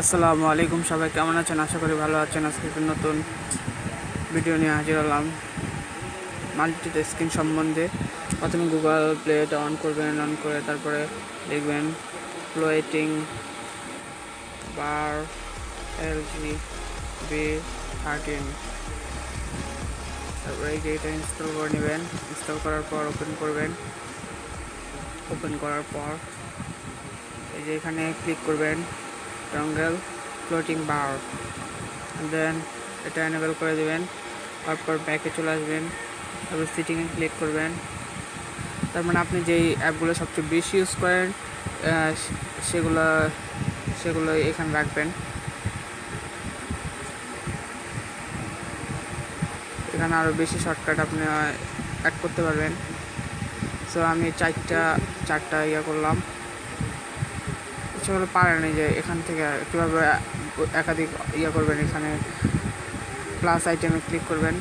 আসসালামু আলাইকুম, সবাই কেমন আছেন? আশা করি ভালো আছেন। আজকে একটা নতুন ভিডিও নিয়ে হাজির হলাম মাল্টিটাস্কিং সম্বন্ধে। প্রথমে গুগল প্লেটা অন করবেন, অন করে তারপরে দেখবেন ফ্লোটিং বার LGB13। তারপরে এই যে এটা ইনস্টল করে নেবেন। ইনস্টল করার পর ওপেন করবেন। ওপেন করার পর এই যে এখানে ক্লিক করবেন টঙ্গেল ফ্লোটিং বার, দেন এটা এনেবল করে দেবেন। তারপর ব্যাকে চলে আসবেন, তারপর সিটিংয়ে ক্লিক করবেন। তার মানে আপনি যেই অ্যাপগুলো সবচেয়ে বেশি ইউজ করেন সেগুলো সেগুলো এখানে রাখবেন। এখানে আরও বেশি শর্টকাট আপনি অ্যাড করতে পারবেন। সো আমি চারটা করলাম। সেগুলো পারেন এই যে এখান থেকে কীভাবে একাধিক করবেন। এখানে প্লাস আইটেমে ক্লিক করবেন।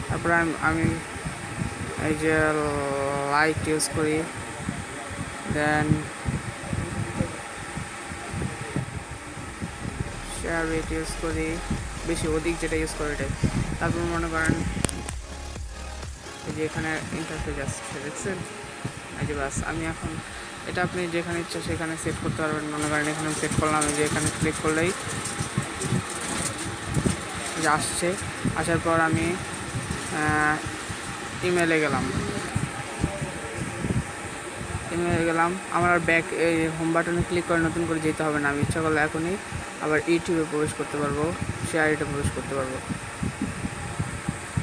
তারপরে আমি এই যে লাইট ইউজ করি, দেন শেয়ার রেট ইউজ করি, বেশি অধিক যেটা ইউজ করি এটাই। তারপর মনে করেন এই যে এখানে ইন্টারফেস আসছে, দেখছেন? এই যে বাস আমি এখন এটা আপনি যেখানে ইচ্ছা সেখানে সেট করতে পারবেন। মনে করেন এখানে সেট করলাম, এই যে এখানে ক্লিক করলেই যে আসছে। আসার পর আমি ইমেলে গেলাম। আমার আর ব্যাক এই হোম বাটনে ক্লিক করে নতুন করে যেতে হবে না। আমি ইচ্ছা করলে এখনই আবার ইউটিউবে প্রবেশ করতে পারবো, শেয়ার এটা প্রবেশ করতে পারবো।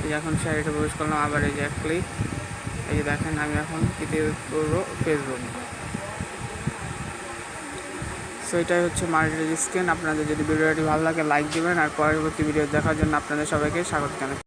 এই যে এখন শেয়ার এটা প্রবেশ করলাম, আবার এই যে এক ক্লিক। এই যে দেখেন আমি এখন কিতে করবো ফেসবুক। সো এটাই হচ্ছে মাল্টিটাস্কিং। আপনাদের যদি ভিডিওটি ভালো লাগে লাইক দিবেন, আর পরবর্তী ভিডিও দেখার জন্য আপনাদের সবাইকে স্বাগত জানাই।